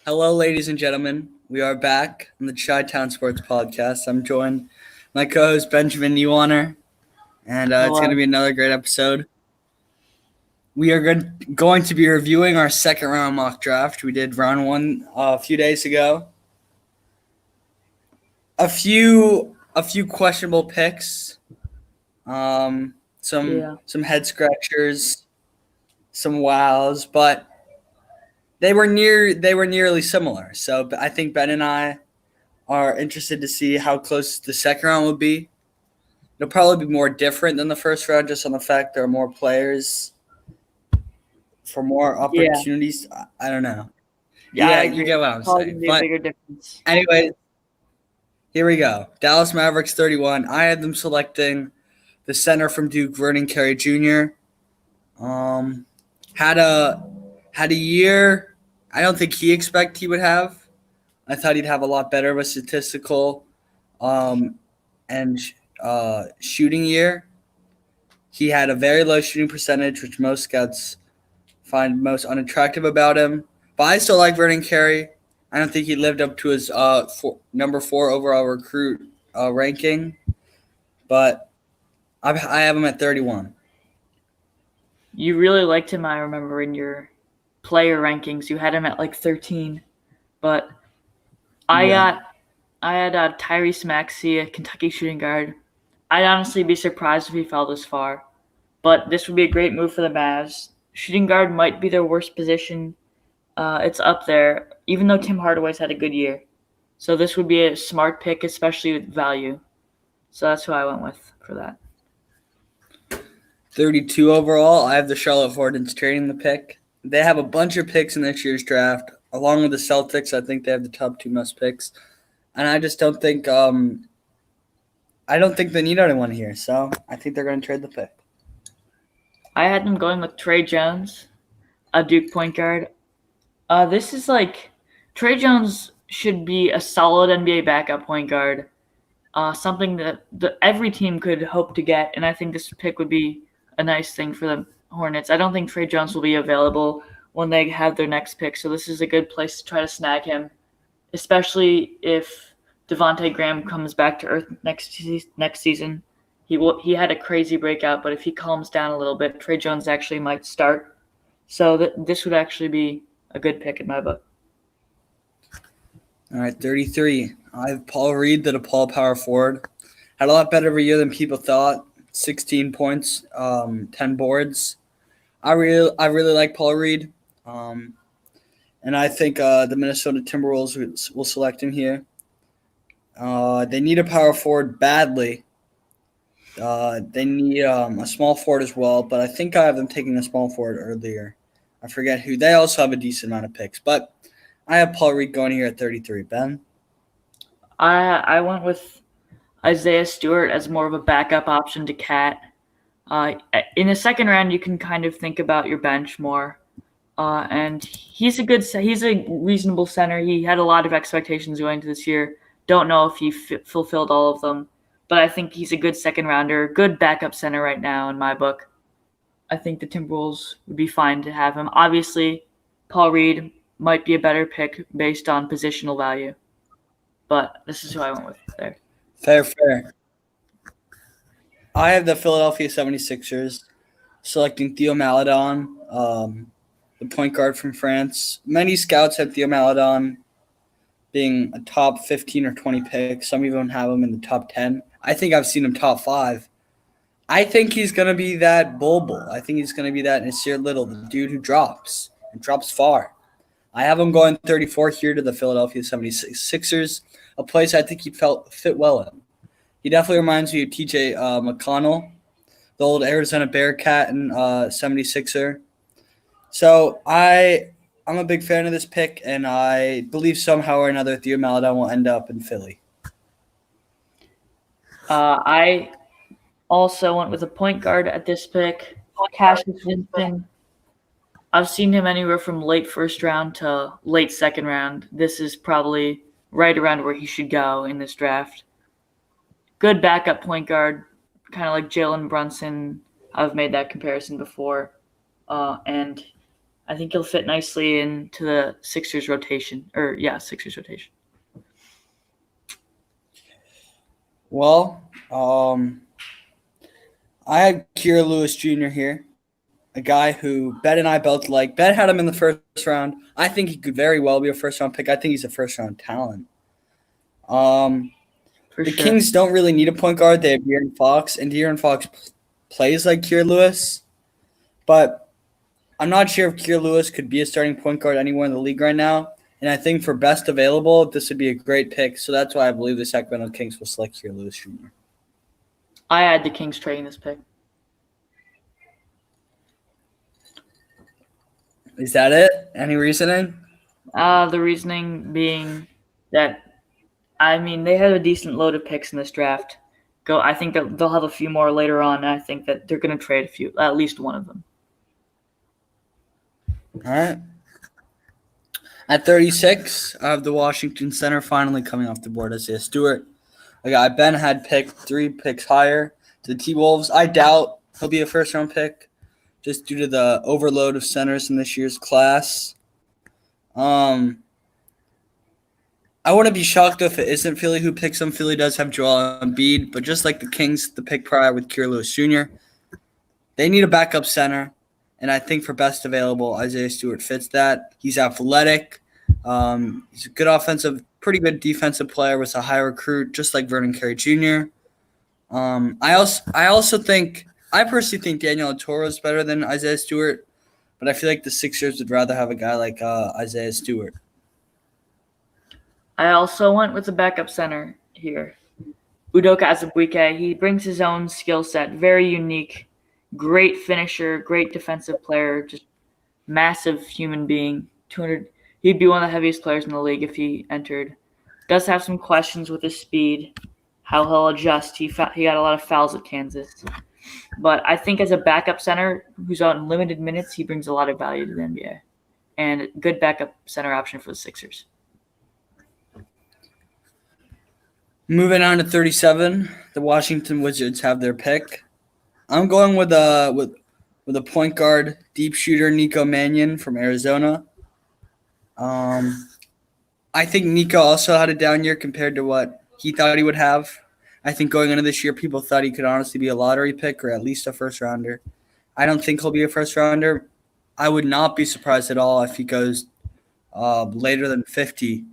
Hello, ladies and gentlemen. We are back on the Chi-Town Sports Podcast. I'm joined by my co-host Benjamin Neuwarner, and it's going to Hello. be another great episode. We are going to be reviewing our second round mock draft. We did round one a few days ago. A few questionable picks. Some head scratchers, some wows, but they were nearly similar. So I think Ben and I are interested to see how close the second round will be. It'll probably be more different than the first round, just on the fact there are more players for more opportunities. I don't know. I Yeah, you agree. get what I'm Probably saying. gonna be a But bigger difference. anyway, here we go. Dallas Mavericks 31. I had them selecting the center from Duke, Vernon Carey Jr. Had a year I don't think he expected he would have. I thought he'd have a lot better of a statistical and shooting year. He had a very low shooting percentage, which most scouts find most unattractive about him. But I still like Vernon Carey. I don't think he lived up to his number 4 overall recruit ranking, but I have him at 31. You really liked him, I remember, in your player rankings. You had him at like 13. But I Yeah. had Tyrese Maxey, a Kentucky shooting guard. I'd honestly be surprised if he fell this far. But this would be a great move for the Mavs. Shooting guard might be their worst position. It's up there, even though Tim Hardaway's had a good year. So this would be a smart pick, especially with value. So that's who I went with for that. 32 overall. I have the Charlotte Hornets trading the pick. They have a bunch of picks in this year's draft, along with the Celtics. I think they have the top 2 most picks, and I just don't think they need anyone here. So I think they're going to trade the pick. I had them going with Trey Jones, a Duke point guard. This is like Trey Jones should be a solid NBA backup point guard, something that every team could hope to get, and I think this pick would be a nice thing for the Hornets. I don't think Trey Jones will be available when they have their next pick, so this is a good place to try to snag him, especially if Devontae Graham comes back to earth next season. He had a crazy breakout, but if he calms down a little bit, Trey Jones actually might start. So this would actually be a good pick in my book. All right, 33. I have Paul Reed, the DePaul power forward. Had a lot better of a year than people thought. 16 points, 10 boards. I really like Paul Reed, and I think the Minnesota Timberwolves will select him here. They need a power forward badly. They need a small forward as well, but I think I have them taking a small forward earlier. I forget who. They also have a decent amount of picks, but I have Paul Reed going here at 33. Ben? I went with Isaiah Stewart as more of a backup option to Cat. In the second round, you can kind of think about your bench more. And he's a reasonable center. He had a lot of expectations going into this year. Don't know if he fulfilled all of them, but I think he's a good second rounder, good backup center right now in my book. I think the Timberwolves would be fine to have him. Obviously, Paul Reed might be a better pick based on positional value, but this is who I went with there. Fair. I have the Philadelphia 76ers selecting Theo Maledon, the point guard from France. Many scouts have Theo Maledon being a top 15 or 20 pick. Some even have him in the top 10. I think I've seen him top 5. I think he's going to be that Bulbul. I think he's going to be that Nasir Little, the dude who drops and drops far. I have him going 34 here to the Philadelphia 76ers, a place I think he fit well in. He definitely reminds me of TJ McConnell, the old Arizona Bearcat and 76er. So I'm a big fan of this pick, and I believe somehow or another Theo Maledon will end up in Philly. I also went with a point guard at this pick, Cassius Winston. I've seen him anywhere from late first round to late second round. This is probably right around where he should go in this draft. Good backup point guard, kind of like Jalen Brunson. I've made that comparison before. And I think he'll fit nicely into the Sixers rotation. Sixers rotation. Well, I had Kira Lewis Jr. here, a guy who Ben and I both like. Ben had him in the first round. I think he could very well be a first round pick. I think he's a first round talent. For The sure. Kings don't really need a point guard. They have De'Aaron Fox, and De'Aaron Fox plays like Kira Lewis. But I'm not sure if Kira Lewis could be a starting point guard anywhere in the league right now. And I think for best available, this would be a great pick. So that's why I believe the Sacramento Kings will select Kira Lewis Jr. I had the Kings trading this pick. Is that it? Any reasoning? The reasoning being that, they have a decent load of picks in this draft. I think that they'll have a few more later on, and I think that they're going to trade at least one of them. All right. At 36, I have the Washington center finally coming off the board, Isaiah Stewart. A guy Ben had picked 3 picks higher to the T-Wolves. I doubt he'll be a first-round pick just due to the overload of centers in this year's class. I wouldn't be shocked if it isn't Philly who picks him. Philly does have Joel Embiid, but just like the Kings, the pick prior with Kira Lewis Jr., they need a backup center, and I think for best available, Isaiah Stewart fits that. He's athletic. He's a good offensive, pretty good defensive player with a high recruit, just like Vernon Carey Jr. I personally think Daniel Toro is better than Isaiah Stewart, but I feel like the Sixers would rather have a guy like Isaiah Stewart. I also went with the backup center here, Udoka Azubuike. He brings his own skill set, very unique, great finisher, great defensive player, just massive human being. He'd be one of the heaviest players in the league if he entered. Does have some questions with his speed, how he'll adjust. He got a lot of fouls at Kansas. But I think as a backup center who's on limited minutes, he brings a lot of value to the NBA. And good backup center option for the Sixers. Moving on to 37, the Washington Wizards have their pick. I'm going with a point guard, deep shooter Nico Mannion from Arizona. I think Nico also had a down year compared to what he thought he would have. I think going into this year, people thought he could honestly be a lottery pick or at least a first rounder. I don't think he'll be a first rounder. I would not be surprised at all if he goes later than 50.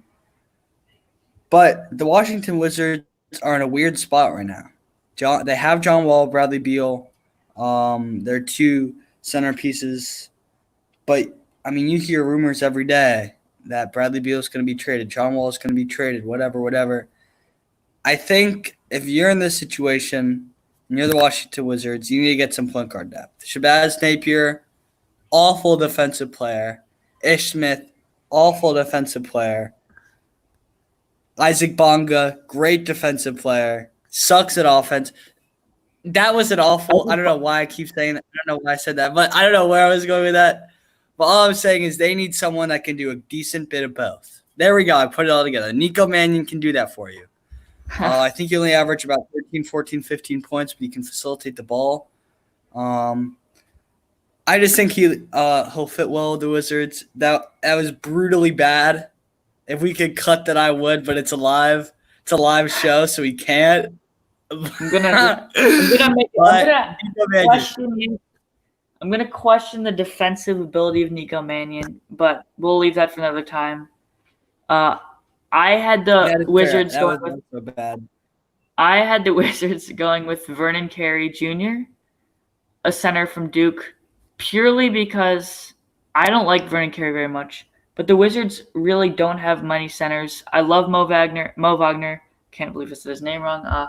But the Washington Wizards are in a weird spot right now. They have John Wall, Bradley Beal. They're 2 centerpieces. But, you hear rumors every day that Bradley Beal is going to be traded. John Wall is going to be traded, whatever. I think if you're in this situation and you're the Washington Wizards, you need to get some point guard depth. Shabazz Napier, awful defensive player. Ish Smith, awful defensive player. Isaac Bonga, great defensive player, sucks at offense. That was an awful – I don't know why I keep saying that. I don't know why I said that, but I don't know where I was going with that. But all I'm saying is they need someone that can do a decent bit of both. There we go. I put it all together. Nico Mannion can do that for you. I think he only averaged about 13, 14, 15 points, but he can facilitate the ball. I just think he'll fit well with the Wizards. That was brutally bad. If we could cut that, I would, but it's a live show, so we can't. I'm gonna question the defensive ability of Nico Mannion, but we'll leave that for another time. I had the Wizards going with Vernon Carey Jr., a center from Duke, purely because I don't like Vernon Carey very much. But the Wizards really don't have many centers. I love Mo Wagner. Can't believe I said his name wrong.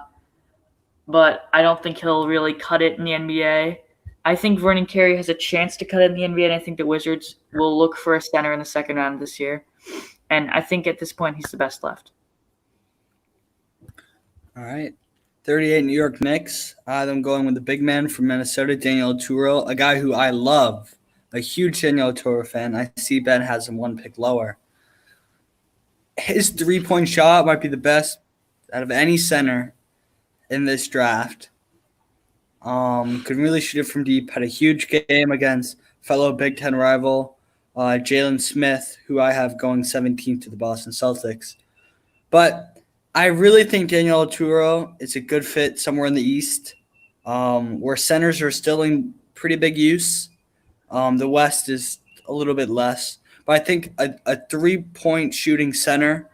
But I don't think he'll really cut it in the NBA. I think Vernon Carey has a chance to cut it in the NBA, and I think the Wizards will look for a center in the second round this year. And I think at this point he's the best left. All right. 38 New York Knicks. I'm going with the big man from Minnesota, Daniel Oturu, a guy who I love. A huge Daniel Oturu fan. I see Ben has him 1 pick lower. His 3-point shot might be the best out of any center in this draft. Could really shoot it from deep. Had a huge game against fellow Big Ten rival Jalen Smith, who I have going 17th to the Boston Celtics. But I really think Daniel Oturu is a good fit somewhere in the East, where centers are still in pretty big use. The West is a little bit less. But I think a 3-point shooting center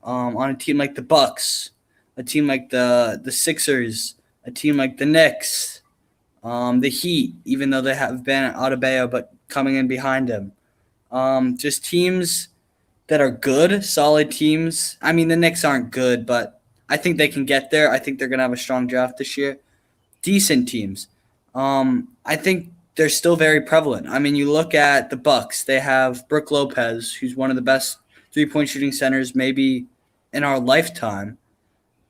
on a team like the Bucks, a team like the Sixers, a team like the Knicks, the Heat, even though they have Ben Adebayo, but coming in behind him. Just teams that are good, solid teams. I mean, the Knicks aren't good, but I think they can get there. I think they're going to have a strong draft this year. Decent teams. I think they're still very prevalent. I mean, you look at the Bucks. They have Brook Lopez, who's one of the best 3-point shooting centers maybe in our lifetime.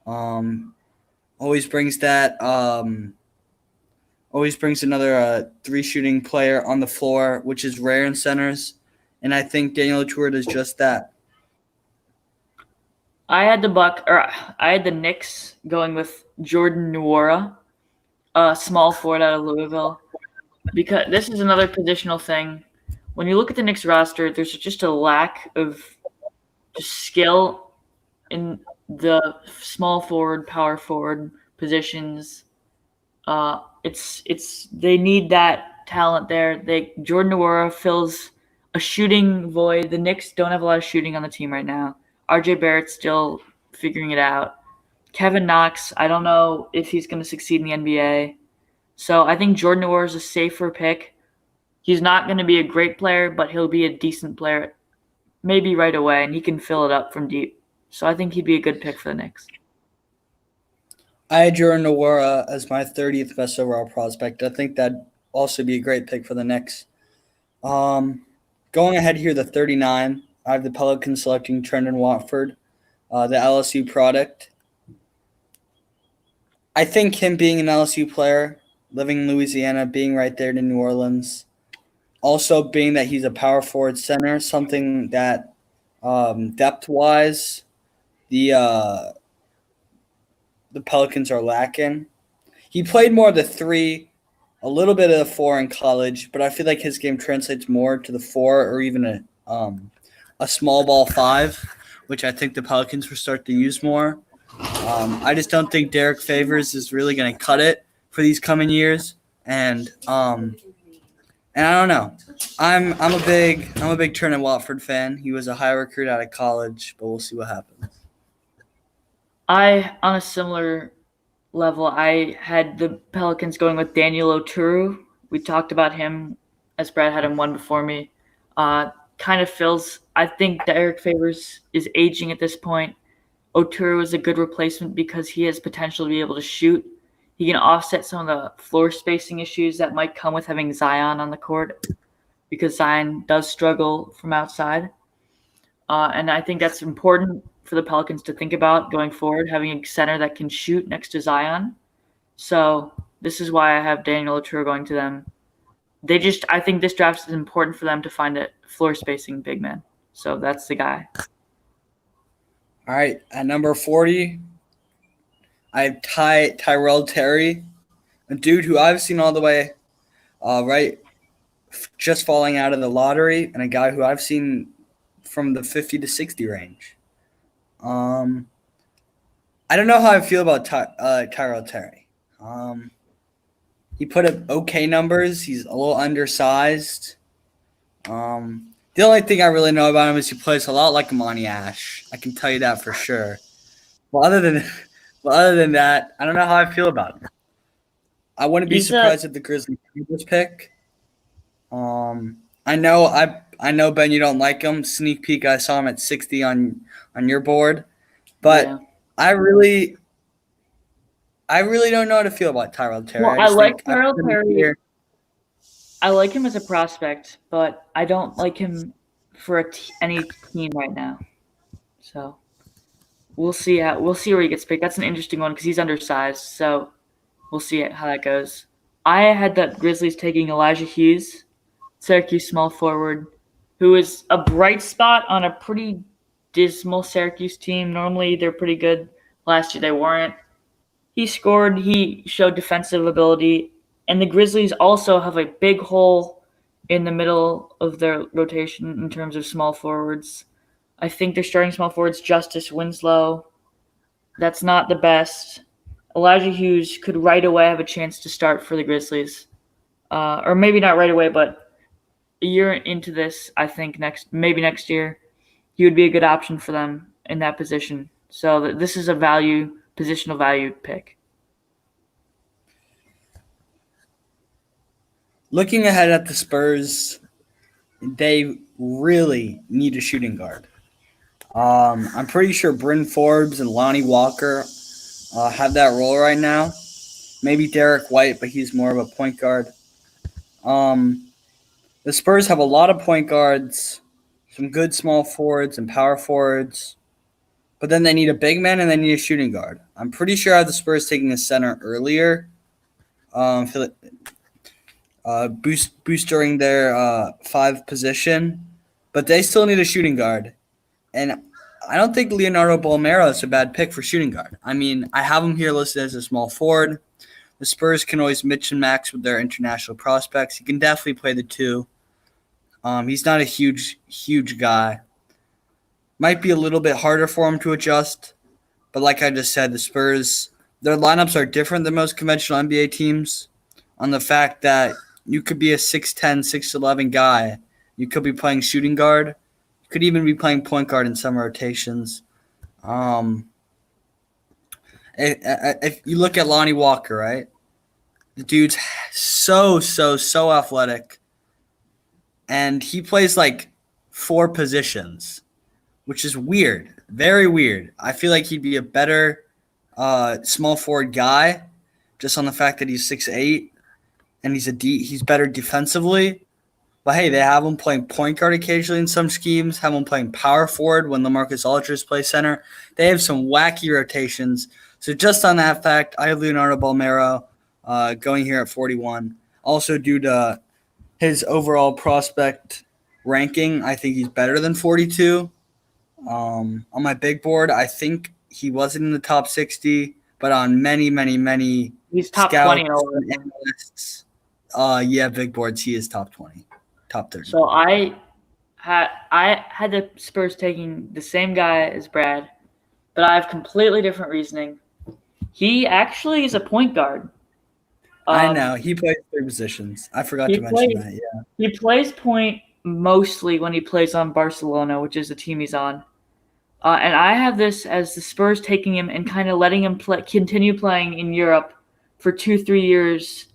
Always brings that. Always brings another 3-shooting player on the floor, which is rare in centers. And I think Daniel Oturu does just that. I had the Knicks going with Jordan Nwora, a small forward out of Louisville, because this is another positional thing. When you look at the Knicks roster, there's just a lack of just skill in the small forward, power forward positions. They need that talent there. Jordan Nwora fills a shooting void. The Knicks don't have a lot of shooting on the team right now. RJ Barrett's still figuring it out. Kevin Knox, I don't know if he's going to succeed in the NBA. So I think Jordan Nwora is a safer pick. He's not going to be a great player, but he'll be a decent player maybe right away, and he can fill it up from deep. So I think he'd be a good pick for the Knicks. I had Jordan Nwora as my 30th best overall prospect. I think that'd also be a great pick for the Knicks. Going ahead here, the 39, I have the Pelicans selecting Trendon Watford, the LSU product. I think him being an LSU player, living in Louisiana, being right there in New Orleans, also being that he's a power forward center, something that depth-wise the Pelicans are lacking. He played more of the 3, a little bit of the 4 in college, but I feel like his game translates more to the 4 or even a small ball 5, which I think the Pelicans will start to use more. I just don't think Derek Favors is really going to cut it for these coming years, and I don't know. I'm a big Trendon Watford fan. He was a high recruit out of college, but we'll see what happens. On a similar level, I had the Pelicans going with Daniel Oturu. We talked about him as Brad had him one before me. Kind of fills. I think Derek Favors is aging at this point. Oturu is a good replacement because he has potential to be able to shoot. He can offset some of the floor spacing issues that might come with having Zion on the court because Zion does struggle from outside. And I think that's important for the Pelicans to think about going forward, having a center that can shoot next to Zion. So this is why I have Daniel Oturu going to them. I think this draft is important for them to find a floor spacing big man. So that's the guy. All right, at number 40, I have Tyrell Terry, a dude who I've seen all the way just falling out of the lottery, and a guy who I've seen from the 50 to 60 range. I don't know how I feel about Tyrell Terry. He put up okay numbers. He's a little undersized. The only thing I really know about him is he plays a lot like Amani Ash. I can tell you that for sure. Well, other than that, I don't know how I feel about him. I wouldn't be surprised if the Grizzlies take this pick. I know Ben, you don't like him. Sneak peek, I saw him at 60 on your board, but yeah. I really don't know how to feel about Tyrell Terry. Well, I like Tyrell Terry. I like him as a prospect, but I don't like him for any team right now. So we'll see where he gets picked. That's an interesting one because he's undersized. So we'll see how that goes. I had the Grizzlies taking Elijah Hughes, Syracuse small forward, who is a bright spot on a pretty dismal Syracuse team. Normally they're pretty good. Last year they weren't. He scored. He showed defensive ability. And the Grizzlies also have a big hole in the middle of their rotation in terms of small forwards. I think they're starting small forwards Justice Winslow. That's not the best. Elijah Hughes could right away have a chance to start for the Grizzlies. Or maybe not right away, but a year into this, I think maybe next year, he would be a good option for them in that position. So this is a positional value pick. Looking ahead at the Spurs, they really need a shooting guard. I'm pretty sure Bryn Forbes and Lonnie Walker have that role right now. Maybe Derek White, but he's more of a point guard. The Spurs have a lot of point guards, some good small forwards and power forwards, but then they need a big man and they need a shooting guard. I'm pretty sure I have the Spurs taking a center earlier, boosting their 5 position, but they still need a shooting guard. And I don't think Leonardo Bolmero is a bad pick for shooting guard. I mean, I have him here listed as a small forward. The Spurs can always mix and match with their international prospects. He can definitely play the 2. He's not a huge guy. Might be a little bit harder for him to adjust. But like I just said, the Spurs, their lineups are different than most conventional NBA teams on the fact that you could be a 6'10", 6'11 guy. You could be playing shooting guard. You could even be playing point guard in some rotations. If you look at Lonnie Walker, right? The dude's so athletic. And he plays like 4 positions, which is weird. Very weird. I feel like he'd be a better small forward guy just on the fact that he's 6'8", and he's better defensively. But hey, they have him playing point guard occasionally in some schemes, have him playing power forward when LaMarcus Aldridge plays center. They have some wacky rotations. So just on that fact, I have Leonardo Bolmero going here at 41. Also due to his overall prospect ranking, I think he's better than 42. On my big board, I think he wasn't in the top 60, but on many he's top 20 and analysts, big boards, he is top 20, top 30. So I had the Spurs taking the same guy as Brad, but I have completely different reasoning. He actually is a point guard. I know. He plays 3 positions. I forgot to mention that, yeah. He plays point mostly when he plays on Barcelona, which is the team he's on. And I have this as the Spurs taking him and kind of letting him continue playing in Europe for 2-3 years,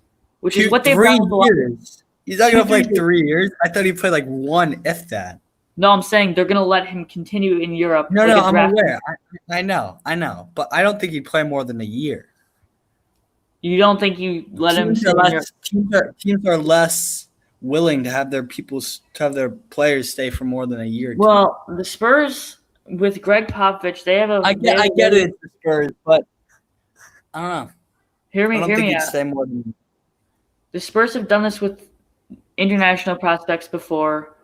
which is what they've done. 3 years? He's not going to play 3 years? I thought he played like 1, if that. No, I'm saying they're going to let him continue in Europe. No, I'm aware. I know. But I don't think he'd play more than a year. You don't think you let him stay in Europe? Teams are less willing to have their players stay for more than a year. Well, the Spurs with Greg Popovich, they have a. I get it, the Spurs, but I don't know. Hear me I don't think he'd out. stay more than. The Spurs have done this with international prospects before.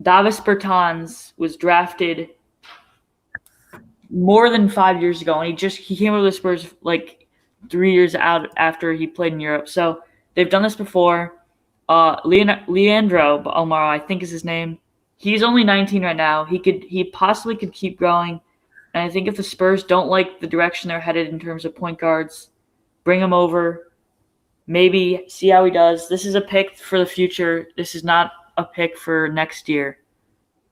Davis Bertans was drafted more than 5 years ago, and he came over to the Spurs like 3 years out after he played in Europe. So they've done this before. Leandro Almaro, I think is his name. He's only 19 right now. He possibly could keep growing. And I think if the Spurs don't like the direction they're headed in terms of point guards, bring him over. Maybe see how he does. This is a pick for the future. This is not a pick for next year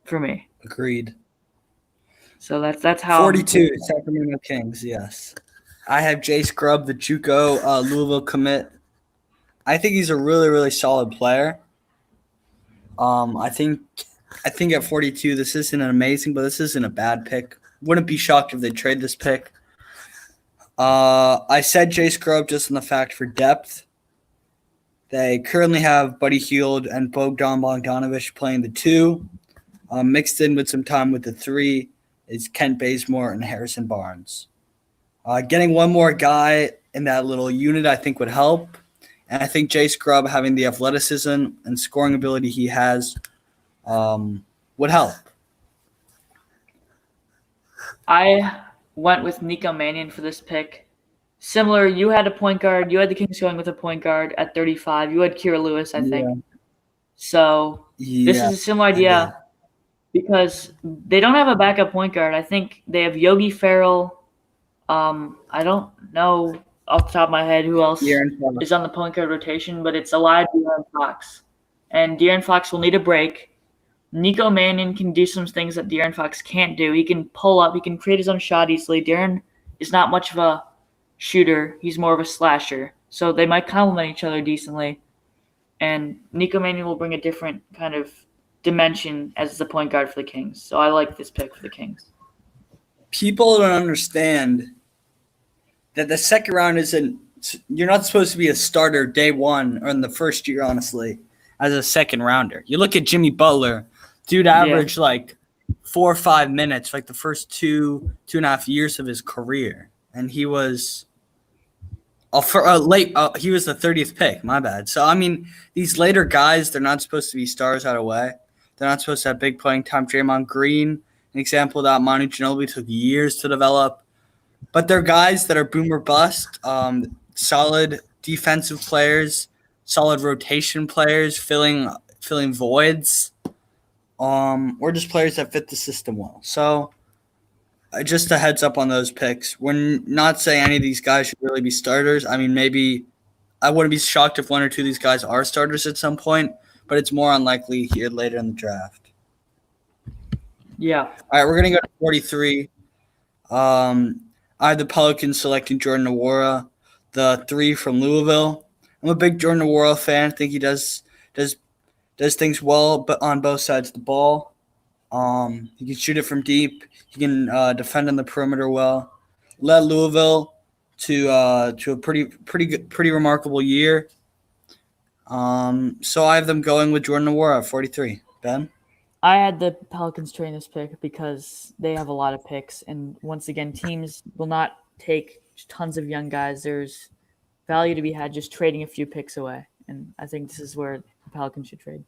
for me. Agreed. So that's how 42 Sacramento Kings, yes. I have Jay Scrubb, the JUCO Louisville commit. I think he's a really solid player. I think at 42 this isn't an amazing, but this isn't a bad pick. Wouldn't be shocked if they trade this pick. I said Jay Scrubb just on the fact for depth. They currently have Buddy Hield and Bogdan Bogdanovic playing the 2. Mixed in with some time with the 3 is Kent Bazemore and Harrison Barnes. Getting one more guy in that little unit I think would help. And I think Jay Scrubb having the athleticism and scoring ability he has would help. I went with Nico Mannion for this pick. Similar, you had a point guard. You had the Kings going with a point guard at 35. You had Kira Lewis, I think. So this Yeah, is a similar I did. idea because they don't have a backup point guard. I think they have Yogi Ferrell. I don't know off the top of my head who else De'Aaron is Fox. on the point guard rotation, but it's Elias De'Aaron Fox. And De'Aaron Fox will need a break. Nico Mannion can do some things that De'Aaron Fox can't do. He can pull up. He can create his own shot easily. De'Aaron is not much of a shooter. He's more of a slasher. So they might complement each other decently. And Nico Mannion will bring a different kind of dimension as the point guard for the Kings. So I like this pick for the Kings. People don't understand that the second round isn't. You're not supposed to be a starter day one or in the first year, honestly, as a second rounder. You look at Jimmy Butler, dude averaged like 4 or 5 minutes like the first 2.5 years of his career, and he was for a late. He was the 30th pick. My bad. So I mean, these later guys, they're not supposed to be stars out of way. They're not supposed to have big playing time. Draymond Green, an example of that. Manu Ginobili took years to develop. But they're guys that are boom or bust, solid defensive players, solid rotation players, filling voids, or just players that fit the system well. So just a heads up on those picks. We're not saying any of these guys should really be starters. I mean, maybe I wouldn't be shocked if one or two of these guys are starters at some point, but it's more unlikely here later in the draft. Yeah. All right, we're gonna go to 43. I have the Pelicans selecting Jordan Nwora, the 3 from Louisville. I'm a big Jordan Nwora fan. I think he does things well, but on both sides of the ball. He can shoot it from deep. He can defend on the perimeter well. Led Louisville to a pretty remarkable year. So I have them going with Jordan Nwora at 43. Ben? I had the Pelicans trading this pick because they have a lot of picks, and once again, teams will not take tons of young guys. There's value to be had just trading a few picks away, and I think this is where the Pelicans should trade.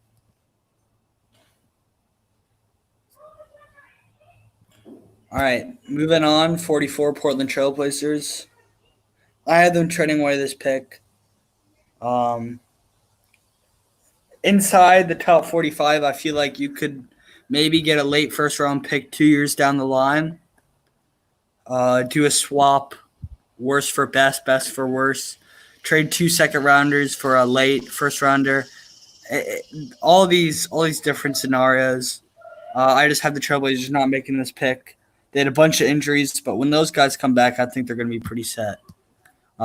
All right, moving on. 44 Portland Trailblazers. I had them trading away this pick. Inside the top 45, I feel like you could maybe get a late first round pick 2 years down the line. Do a swap, worst for best, best for worse. Trade 2 second rounders for a late first rounder. All these different scenarios. I just have the Trailblazers not making this pick. They had a bunch of injuries, but when those guys come back, I think they're going to be pretty set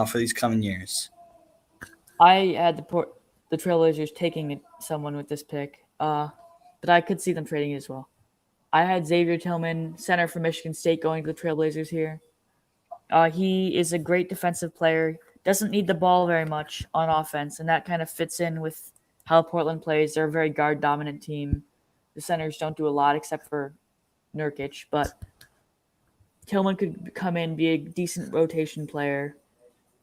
for these coming years. I had the Trailblazers taking someone with this pick, but I could see them trading as well. I had Xavier Tillman, center from Michigan State, going to the Trailblazers here. He is a great defensive player, doesn't need the ball very much on offense, and that kind of fits in with how Portland plays. They're a very guard-dominant team. The centers don't do a lot except for Nurkic, but Tillman could come in, be a decent rotation player.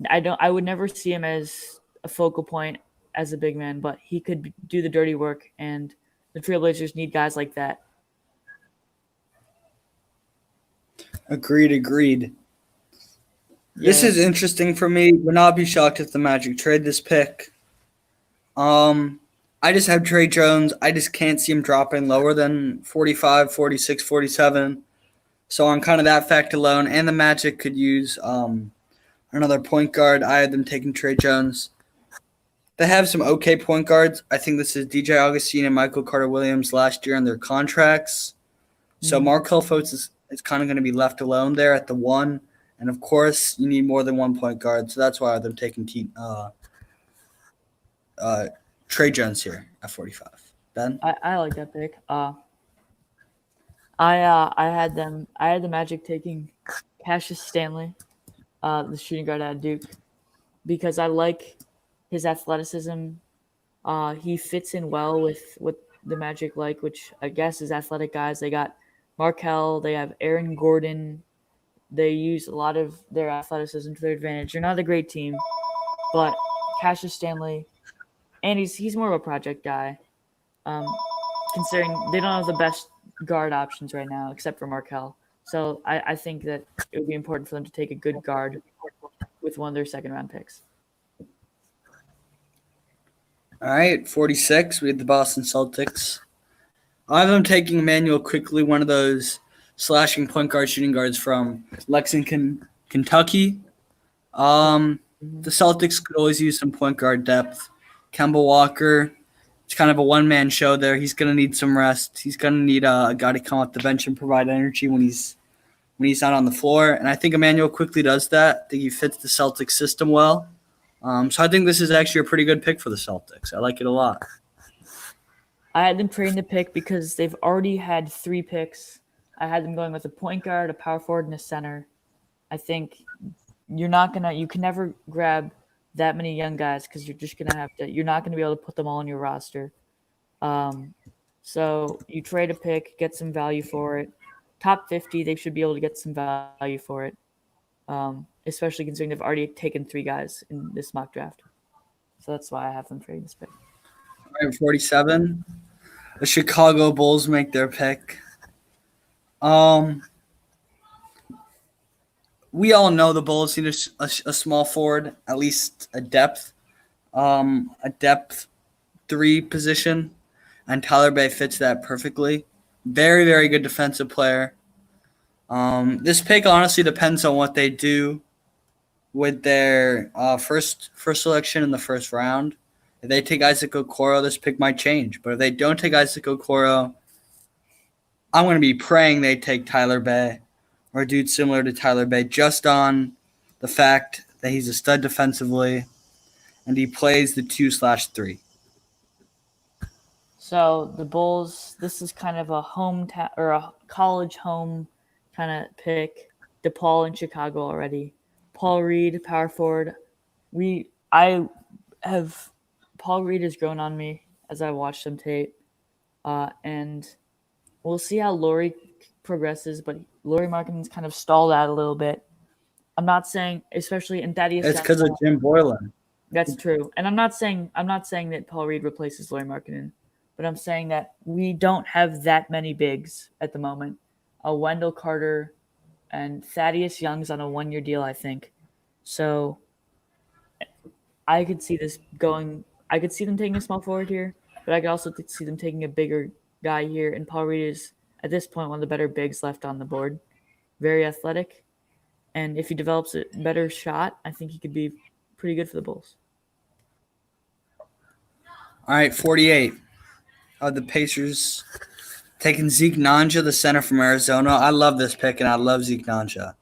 I would never see him as a focal point as a big man, but he could do the dirty work, and the Trailblazers need guys like that. Agreed. This is interesting for me. Would not be shocked if the Magic trade this pick. I just have Trey Jones. I just can't see him dropping lower than 45, 46, 47. So on kind of that fact alone, and the Magic could use another point guard. I had them taking Trey Jones. They have some okay point guards. I think this is DJ Augustine and Michael Carter-Williams last year on their contracts. So Markelle Fultz is kind of going to be left alone there at the 1. And, of course, you need more than one point guard. So that's why they're taking Trey Jones here at 45. Ben? I like that pick. I had the Magic taking Cassius Stanley, the shooting guard at Duke, because I like his athleticism. He fits in well with what the Magic like, which I guess is athletic guys. They got Markelle, they have Aaron Gordon. They use a lot of their athleticism to their advantage. They're not a great team, but Cassius Stanley, and he's more of a project guy. Considering they don't have the best guard options right now, except for Markelle. So I think that it would be important for them to take a good guard with one of their second-round picks. All right, 46. We have the Boston Celtics. I have them taking Emmanuel Quickly, one of those slashing point guard shooting guards from Lexington, Kentucky. The Celtics could always use some point guard depth. Kemba Walker, it's kind of a one-man show there. He's going to need some rest. He's going to need a guy to come off the bench and provide energy when he's not on the floor. And I think Emmanuel Quickly does that. I think he fits the Celtics system well. So I think this is actually a pretty good pick for the Celtics. I like it a lot. I had them trading the pick because they've already had 3 picks. I had them going with a point guard, a power forward, and a center. I think you can never grab that many young guys because you're not gonna be able to put them all on your roster. So you trade a pick, get some value for it. Top 50, they should be able to get some value for it. Especially considering they've already taken 3 guys in this mock draft. So that's why I have them trading this pick. All right, 47. The Chicago Bulls make their pick. We all know the Bulls need a small forward, at least a depth 3 position, and Tyler Bay fits that perfectly. Very, very good defensive player. This pick honestly depends on what they do with their first selection in the first round. If they take Isaac Okoro, this pick might change. But if they don't take Isaac Okoro, I'm going to be praying they take Tyler Bay or a dude similar to Tyler Bay just on the fact that he's a stud defensively and he plays the 2/3. So the Bulls, this is kind of a or a college home kind of pick. DePaul in Chicago already. Paul Reed, power forward. Paul Reed has grown on me as I watched him tape, and we'll see how Lauri progresses. But Lauri Markkanen's kind of stalled out a little bit. I'm not saying, especially in Thaddeus. It's because of Jim Boylan. That's true, and I'm not saying that Paul Reed replaces Lauri Markkanen, but I'm saying that we don't have that many bigs at the moment. Wendell Carter and Thaddeus Young's on a 1-year deal, I think. So I could see this going. I could see them taking a small forward here, but I could also see them taking a bigger guy here. And Paul Reed is, at this point, one of the better bigs left on the board. Very athletic. And if he develops a better shot, I think he could be pretty good for the Bulls. All right, 48. The Pacers taking Zeke Nanja, the center from Arizona. I love this pick, and I love Zeke Nanja.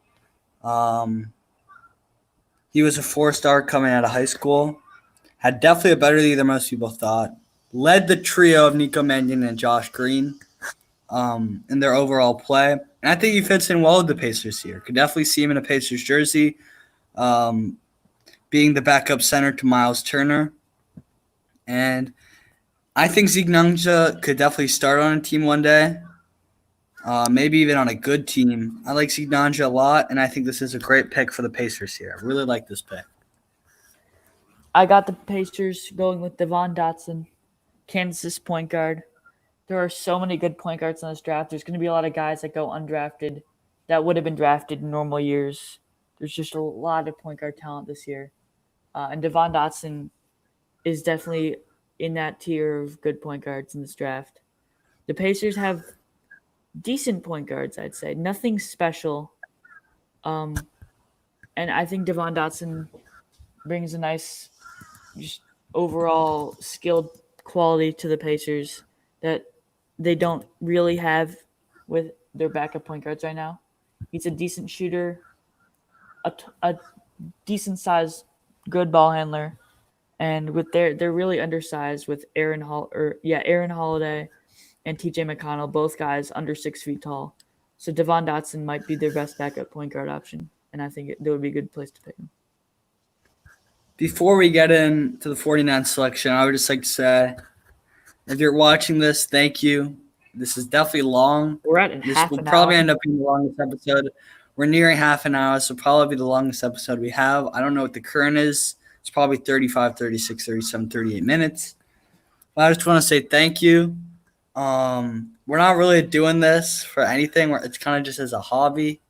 He was a 4-star coming out of high school. Had definitely a better year than most people thought. Led the trio of Nico Mannion and Josh Green in their overall play. And I think he fits in well with the Pacers here. Could definitely see him in a Pacers jersey, being the backup center to Miles Turner. And I think Zeke Nanja could definitely start on a team one day, maybe even on a good team. I like Zeke Nanja a lot, and I think this is a great pick for the Pacers here. I really like this pick. I got the Pacers going with Devon Dotson, Kansas point guard. There are so many good point guards in this draft. There's going to be a lot of guys that go undrafted that would have been drafted in normal years. There's just a lot of point guard talent this year. And Devon Dotson is definitely in that tier of good point guards in this draft. The Pacers have decent point guards, I'd say. Nothing special. And I think Devon Dotson brings a nice just overall skilled quality to the Pacers that they don't really have with their backup point guards right now. He's a decent shooter, a decent size, good ball handler, and with they're really undersized with Aaron Holiday and TJ McConnell, both guys under 6 feet tall. So Devon Dotson might be their best backup point guard option, and I think that would be a good place to pick him. Before we get into the 49 selection, I would just like to say, if you're watching this, thank you. This is definitely long. We're at half will an probably hour. end up being the longest episode. We're nearing half an hour, so probably be the longest episode we have. I don't know what the current is. It's probably 35, 36, 37, 38 minutes. But I just want to say thank you. We're not really doing this for anything. It's kind of just as a hobby.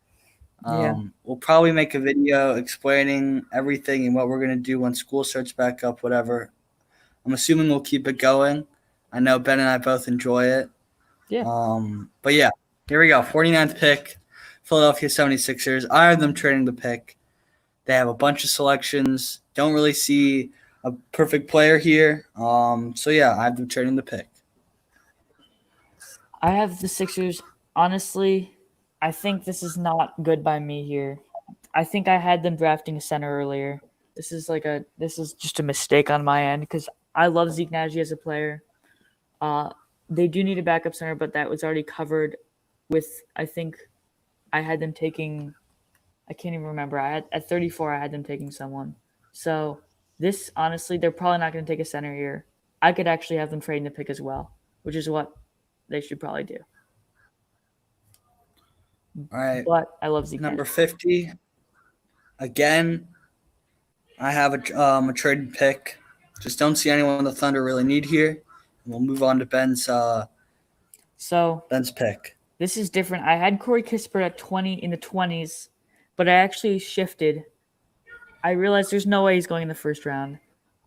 We'll probably make a video explaining everything and what we're going to do when school starts back up, whatever. I'm assuming we'll keep it going. I know Ben and I both enjoy it. Yeah. But yeah, here we go. 49th pick, Philadelphia 76ers. I have them trading the pick. They have a bunch of selections. Don't really see a perfect player here. So yeah, I have them trading the pick. I have the Sixers. Honestly, I think this is not good by me here. I think I had them drafting a center earlier. This is just a mistake on my end because I love Zeke Nagy as a player. They do need a backup center, but that was already covered with, I think I had them taking, I can't even remember. At 34 I had them taking someone. So this, honestly, they're probably not going to take a center here. I could actually have them trading the pick as well, which is what they should probably do. All right, But I love Zeke number Nagy. 50. Again, I have a traded pick. Just don't see anyone the Thunder really need here. And we'll move on to Ben's pick. This is different. I had Corey Kispert at 20 in the 20s, but I actually shifted. I realized there's no way he's going in the first round.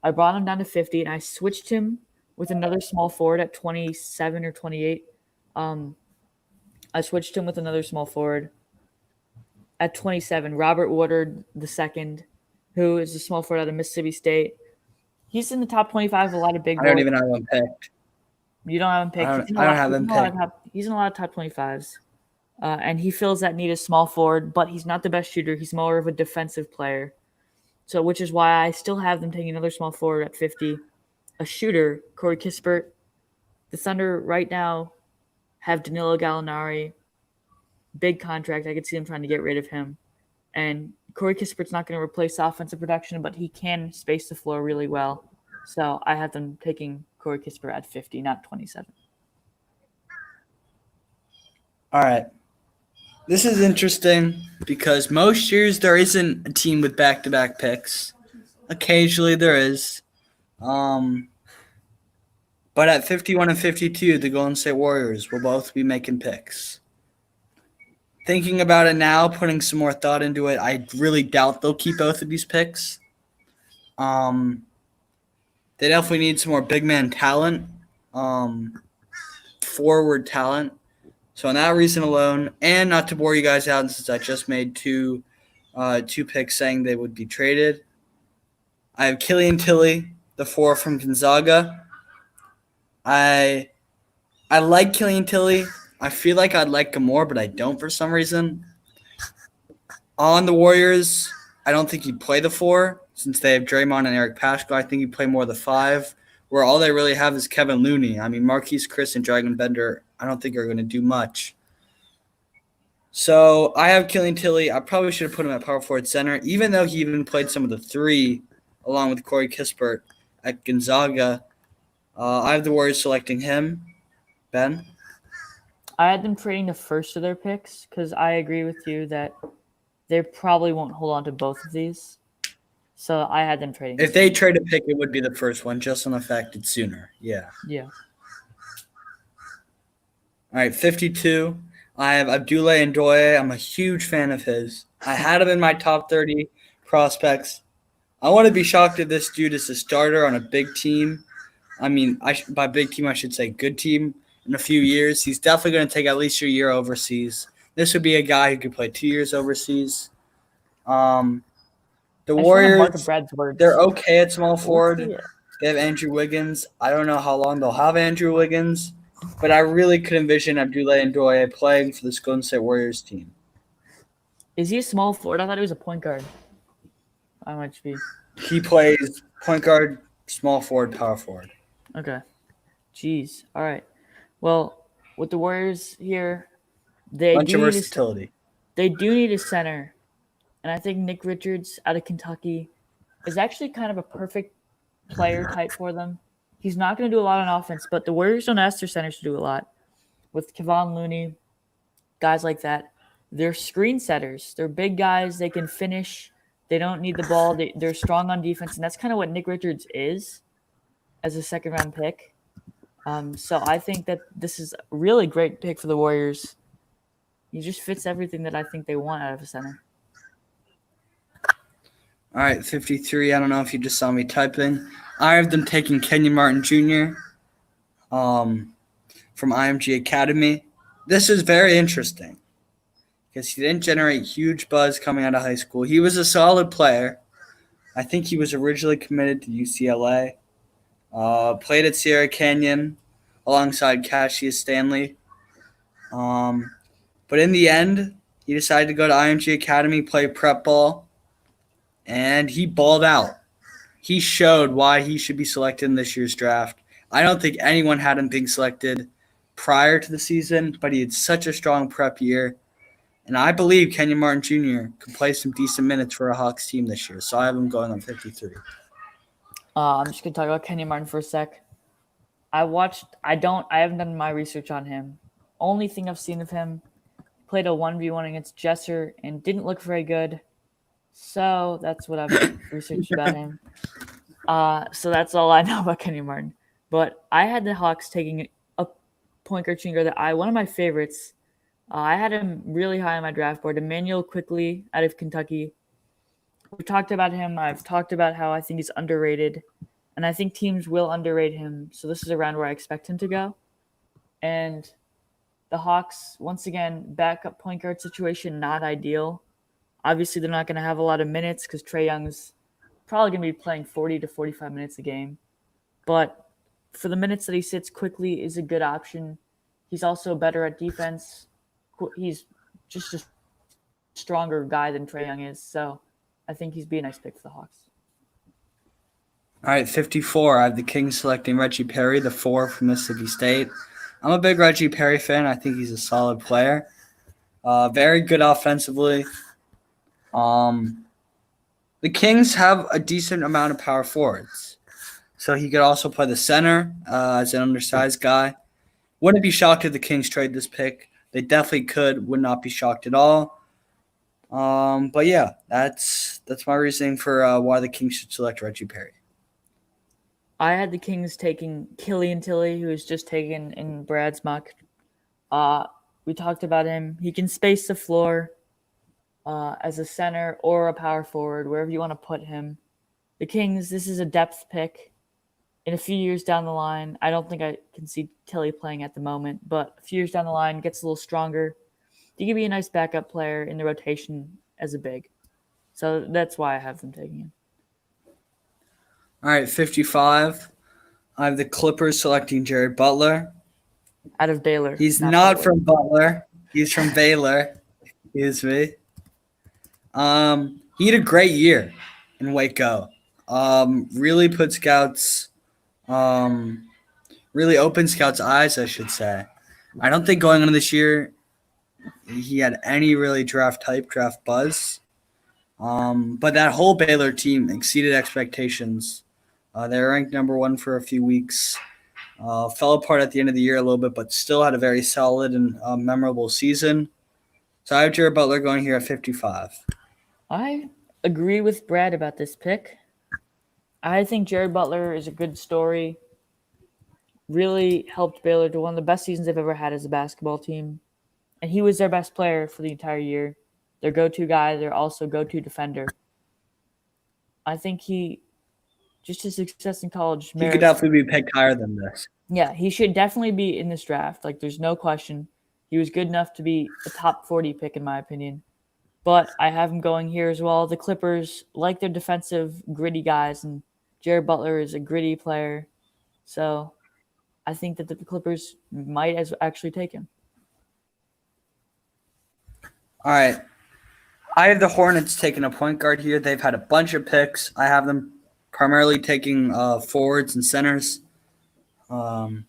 I brought him down to 50, and I switched him with another small forward at 27 or 28. I switched him with another small forward at 27, Robert Woodard II, who is a small forward out of Mississippi State. He's in the top 25 of a lot of big boys. I don't even have him picked. You don't have him picked. I don't have him picked. He's in a lot of top 25s. And he fills that need as small forward, but he's not the best shooter. He's more of a defensive player. So, which is why I still have them taking another small forward at 50. A shooter, Corey Kispert. The Thunder right now have Danilo Gallinari. Big contract. I could see them trying to get rid of him. And Corey Kispert's not going to replace offensive production, but he can space the floor really well. So I have them taking Corey Kispert at 50, not 27. All right. This is interesting because most years there isn't a team with back-to-back picks. Occasionally there is. But at 51 and 52, the Golden State Warriors will both be making picks. Thinking about it now, putting some more thought into it, I really doubt they'll keep both of these picks. They definitely need some more big man talent, forward talent. So on that reason alone, and not to bore you guys out, since I just made two picks saying they would be traded, I have Killian Tilly, the 4 from Gonzaga. I like Killian Tilly. I feel like I'd like him more, but I don't for some reason. On the Warriors, I don't think he'd play the 4 since they have Draymond and Eric Paschal. I think he'd play more the 5, where all they really have is Kevin Looney. I mean, Marquise Chris and Dragon Bender, I don't think are going to do much. So I have Killian Tilly. I probably should have put him at power forward center, even though he even played some of the 3 along with Corey Kispert at Gonzaga. I have the Warriors selecting him. Ben? I had them trading the first of their picks because I agree with you that they probably won't hold on to both of these. So I had them trading. If they trade a pick, it would be the first one, just on the fact it's sooner. Yeah. Yeah. All right, 52. I have Abdoulaye Ndoye. I'm a huge fan of his. I had him in my top 30 prospects. I want to be shocked if this dude is a starter on a big team. I mean, by big team, I should say good team in a few years. He's definitely going to take at least a year overseas. This would be a guy who could play 2 years overseas. The Warriors, they're okay at small forward. They have Andrew Wiggins. I don't know how long they'll have Andrew Wiggins, but I really could envision Abdoulaye Ndoye playing for this Golden State Warriors team. Is he a small forward? I thought he was a point guard. I might be. He plays point guard, small forward, power forward. Okay. Jeez. All right. Well, with the Warriors here, they bunch do of need versatility. They do need a center. And I think Nick Richards out of Kentucky is actually kind of a perfect player type for them. He's not going to do a lot on offense, but the Warriors don't ask their centers to do a lot. With Kevon Looney, guys like that, they're screen setters. They're big guys. They can finish. They don't need the ball. They're strong on defense, and that's kind of what Nick Richards is as a second-round pick. So I think that this is a really great pick for the Warriors. He just fits everything that I think they want out of a center. All right, 53. I don't know if you just saw me typing. I have them taking Kenyon Martin Jr. From IMG Academy. This is very interesting because he didn't generate huge buzz coming out of high school. He was a solid player. I think he was originally committed to UCLA. Played at Sierra Canyon alongside Cassius Stanley. But in the end, he decided to go to IMG Academy, play prep ball, and he balled out. He showed why he should be selected in this year's draft. I don't think anyone had him being selected prior to the season, but he had such a strong prep year. And I believe Kenyon Martin Jr. can play some decent minutes for a Hawks team this year. So I have him going on 53. I'm just gonna talk about Kenyon Martin for a sec. I haven't done my research on him. Only thing I've seen of him, played a 1v1 against Jesser and didn't look very good. So that's what I've researched about him. So that's all I know about Kenyon Martin. But I had the Hawks taking a point guard shooting guard one of my favorites. I had him really high on my draft board, Emmanuel Quickley out of Kentucky. We've talked about him. I've talked about how I think he's underrated, and I think teams will underrate him. So this is around where I expect him to go. And the Hawks, once again, backup point guard situation, not ideal. Obviously, they're not going to have a lot of minutes because Trae Young's probably going to be playing 40 to 45 minutes a game. But for the minutes that he sits, Quickley is a good option. He's also better at defense. He's just a stronger guy than Trae Young is. So I think he's be a nice pick for the Hawks. All right, 54. I have the Kings selecting Reggie Perry, the 4 from Mississippi State. I'm a big Reggie Perry fan. I think he's a solid player. Very good offensively. The Kings have a decent amount of power forwards. So he could also play the center as an undersized guy. Wouldn't be shocked if the Kings trade this pick. They definitely could. Would not be shocked at all. But yeah, that's my reasoning for why the Kings should select Reggie Perry. I had the Kings taking Killian Tilly, who was just taken in Brad's mock. We talked about him. He can space the floor as a center or a power forward, wherever you want to put him. The Kings, this is a depth pick. In a few years down the line, I don't think I can see Tilly playing at the moment, but a few years down the line, gets a little stronger. He could be a nice backup player in the rotation as a big. So that's why I have them taking him. All right, 55. I have the Clippers selecting Jared Butler. Out of Baylor. He's not from Butler. He's from Baylor. Excuse me. He had a great year in Waco. Really put scouts, really opened scouts' eyes, I should say. I don't think going into this year he had any really draft buzz. But that whole Baylor team exceeded expectations. They were ranked number 1 for a few weeks. Fell apart at the end of the year a little bit, but still had a very solid and memorable season. So I have Jared Butler going here at 55. I agree with Brad about this pick. I think Jared Butler is a good story. Really helped Baylor to one of the best seasons they've ever had as a basketball team. And he was their best player for the entire year. Their go-to guy, their also go-to defender. I think just his success in college. He could definitely be picked higher than this. Yeah, he should definitely be in this draft. Like, there's no question. He was good enough to be a top 40 pick, in my opinion. But I have him going here as well. The Clippers like their defensive, gritty guys, and Jared Butler is a gritty player. So I think that the Clippers might actually take him. All right. I have the Hornets taking a point guard here. They've had a bunch of picks. I have them primarily taking forwards and centers. So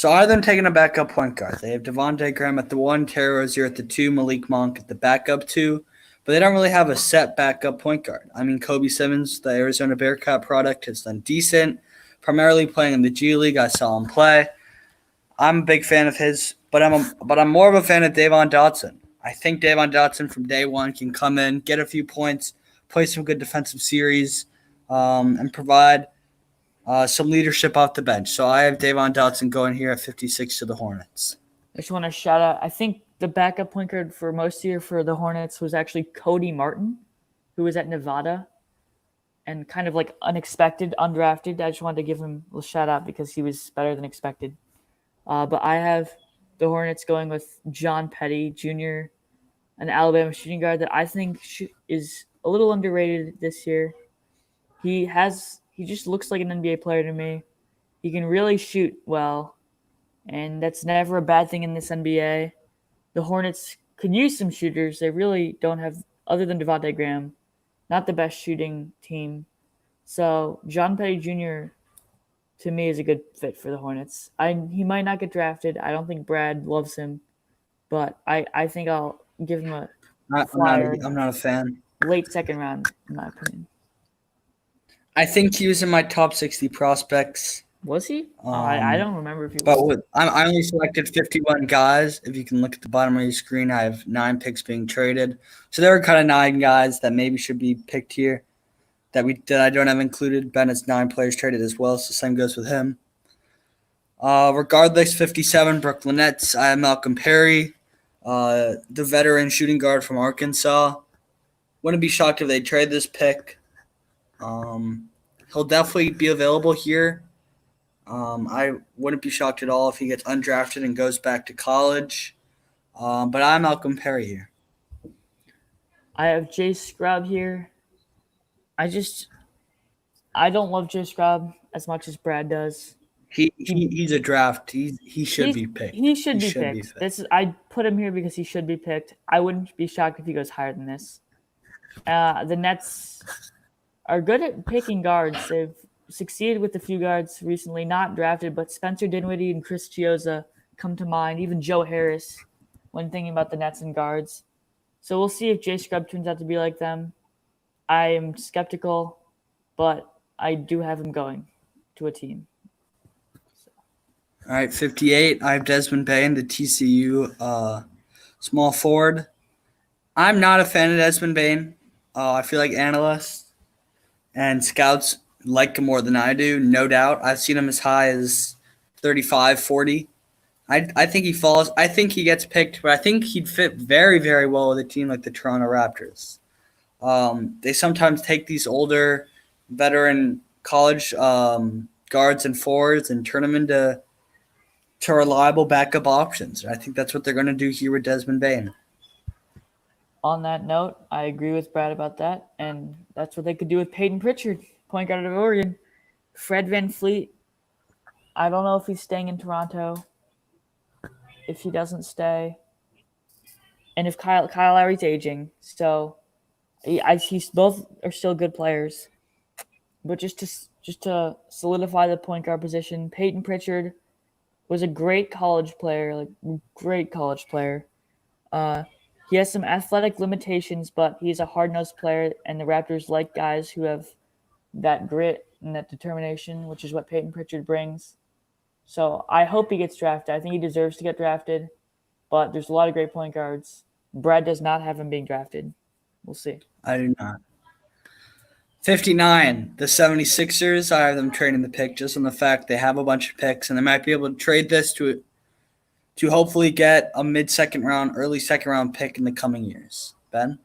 I have them taking a backup point guard. They have Devontae Graham at the 1, Terry Rozier at the 2, Malik Monk at the backup 2. But they don't really have a set backup point guard. I mean, Kobe Simmons, the Arizona Bearcat product, has done decent, primarily playing in the G League. I saw him play. I'm a big fan of his, but I'm more of a fan of Davon Dotson. I think Davon Dotson from day one can come in, get a few points, play some good defensive series, and provide some leadership off the bench. So I have Davon Dotson going here at 56 to the Hornets. I just want to shout out, I think the backup point guard for most of the year for the Hornets was actually Cody Martin, who was at Nevada. and kind of like unexpected, undrafted. I just wanted to give him a shout out because he was better than expected. But I have the Hornets going with John Petty Jr., an Alabama shooting guard that I think is a little underrated this year. He just looks like an NBA player to me. He can really shoot well, and that's never a bad thing in this NBA. The Hornets could use some shooters. They really don't have, other than Devontae Graham, not the best shooting team. So John Petty Jr. to me is a good fit for the Hornets. He might not get drafted. I don't think Brad loves him, but I think I'll give him a flyer. I'm not a fan. Late second round, in my opinion. I think he was in my top 60 prospects. Was he? I don't remember if he but was. I only selected 51 guys. If you can look at the bottom of your screen, I have 9 picks being traded. So there are kind of 9 guys that maybe should be picked here that I don't have included. Ben has 9 players traded as well, so same goes with him. Regardless, 57 Brooklyn Nets. I have Malcolm Perry, the veteran shooting guard from Arkansas. Wouldn't be shocked if they trade this pick. He'll definitely be available here. I wouldn't be shocked at all if he gets undrafted and goes back to college. But I'm Malcolm Perry here. I have Jay Scrubb here. I don't love Jay Scrubb as much as Brad does. He's a draft. He should be picked. He should be picked. I put him here because he should be picked. I wouldn't be shocked if he goes higher than this. The Nets are good at picking guards. They've succeeded with a few guards recently, not drafted, but Spencer Dinwiddie and Chris Chiozza come to mind. Even Joe Harris, when thinking about the Nets and guards. So we'll see if Jay Scrubb turns out to be like them. I am skeptical, but I do have him going to a team. All right, 58. I have Desmond Bane, the TCU small forward. I'm not a fan of Desmond Bane. I feel like analysts and scouts like him more than I do, no doubt. I've seen him as high as 35, 40. I think he falls. I think he gets picked, but I think he'd fit very, very well with a team like the Toronto Raptors. They sometimes take these older, veteran college guards and forwards and turn them into reliable backup options. I think that's what they're going to do here with Desmond Bane. On that note, I agree with Brad about that, and that's what they could do with Peyton Pritchard, point guard of Oregon. Fred VanVleet, I don't know if he's staying in Toronto, if he doesn't stay, and if Kyle Lowry's aging. So he's both are still good players, but just to solidify the point guard position, Peyton Pritchard was a great college player. He has some athletic limitations, but he's a hard-nosed player, and the Raptors like guys who have that grit and that determination, which is what Peyton Pritchard brings. So I hope he gets drafted. I think he deserves to get drafted, but there's a lot of great point guards. Brad does not have him being drafted. We'll see. I do not. 59, the 76ers. I have them trading the pick just on the fact they have a bunch of picks, and they might be able to trade this to hopefully get a mid-second round, early second-round pick in the coming years. Ben?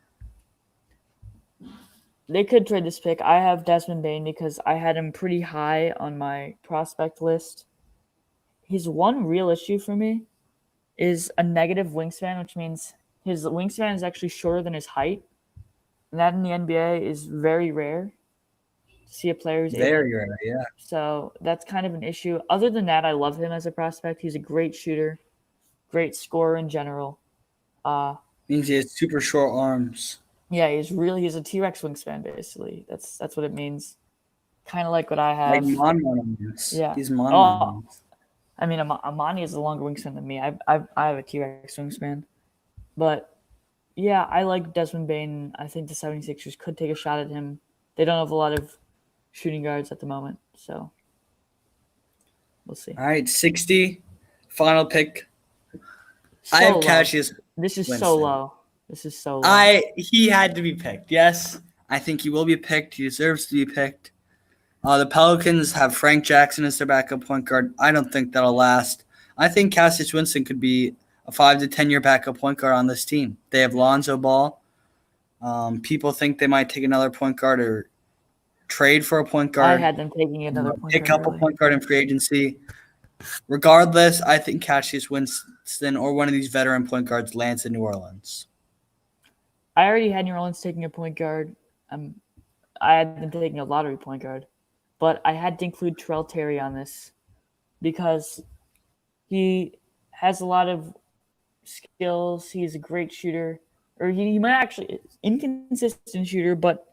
They could trade this pick. I have Desmond Bane because I had him pretty high on my prospect list. His one real issue for me is a negative wingspan, which means his wingspan is actually shorter than his height. And that in the NBA is very rare to see a player who's very rare, yeah. So that's kind of an issue. Other than that, I love him as a prospect. He's a great shooter, great scorer in general. Means he has super short arms. Yeah, he's a T-Rex wingspan, basically. That's what it means. Kind of like what I have. Like Monmouth. Yeah. He's Monmouth. I mean, Amani is a longer wingspan than me. I have a T-Rex wingspan. But, yeah, I like Desmond Bane. I think the 76ers could take a shot at him. They don't have a lot of shooting guards at the moment, so we'll see. All right, 60, final pick. I have Cassius. This is so low. He had to be picked. Yes, I think he will be picked. He deserves to be picked. The Pelicans have Frank Jackson as their backup point guard. I don't think that'll last. I think Cassius Winston could be a 5 to 10 year backup point guard on this team. They have Lonzo Ball. People think they might take another point guard or trade for a point I guard, had them taking another point pick guard up a early. point guard in free agency. Regardless, I think Cassius Winston or one of these veteran point guards lands in New Orleans. I already had New Orleans taking a point guard. I had them taking a lottery point guard, but I had to include Terrell Terry on this because he has a lot of skills. He's a great shooter, or he might actually inconsistent shooter, but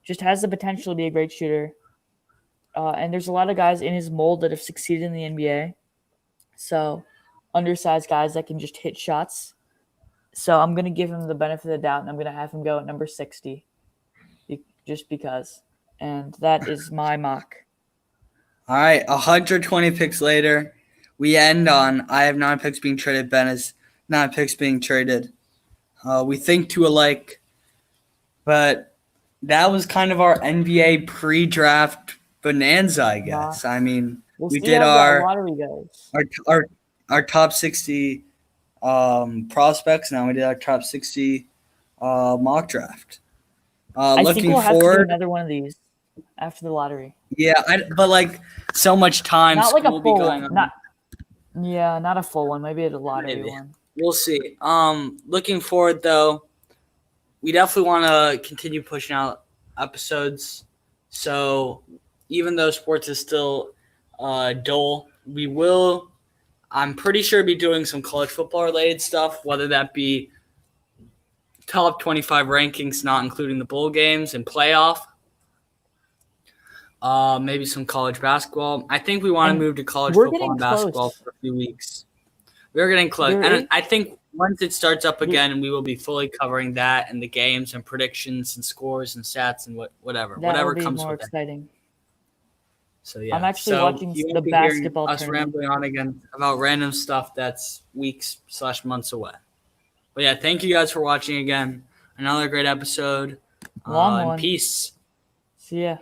just has the potential to be a great shooter. And there's a lot of guys in his mold that have succeeded in the NBA. So undersized guys that can just hit shots. So I'm gonna give him the benefit of the doubt, and I'm gonna have him go at number 60, just because. And that is my mock. All right, 120 picks later, we end on I have 9 picks being traded. Ben has 9 picks being traded. We think two alike, but that was kind of our NBA pre-draft bonanza, I guess. I mean, We'll we see did how our that lottery goes. our top 60 prospects. Now we did our top 60 mock draft. I think Looking we'll have to do forward, another one of these after the lottery. yeah, but like so much time Not like a will be full going one. on. Not a full one. Maybe a lottery Maybe. one. We'll see. Looking forward though, we definitely want to continue pushing out episodes. So even though sports is still dull, we will. I'm pretty sure be doing some college football related stuff, whether that be top 25 rankings, not including the bowl games and playoff. Maybe some college basketball. I think we want to And move to college we're football and getting basketball close. for a few weeks. We're getting close. There And is- I think once it starts up again, we will be fully covering that and the games and predictions and scores and stats and whatever That'll be comes more with it. exciting. So yeah, I'm actually watching you won't the be hearing basketball us tournament. rambling on again about random stuff that's weeks/months away. But yeah, thank you guys for watching again. Another great episode. Long And one. peace. See ya.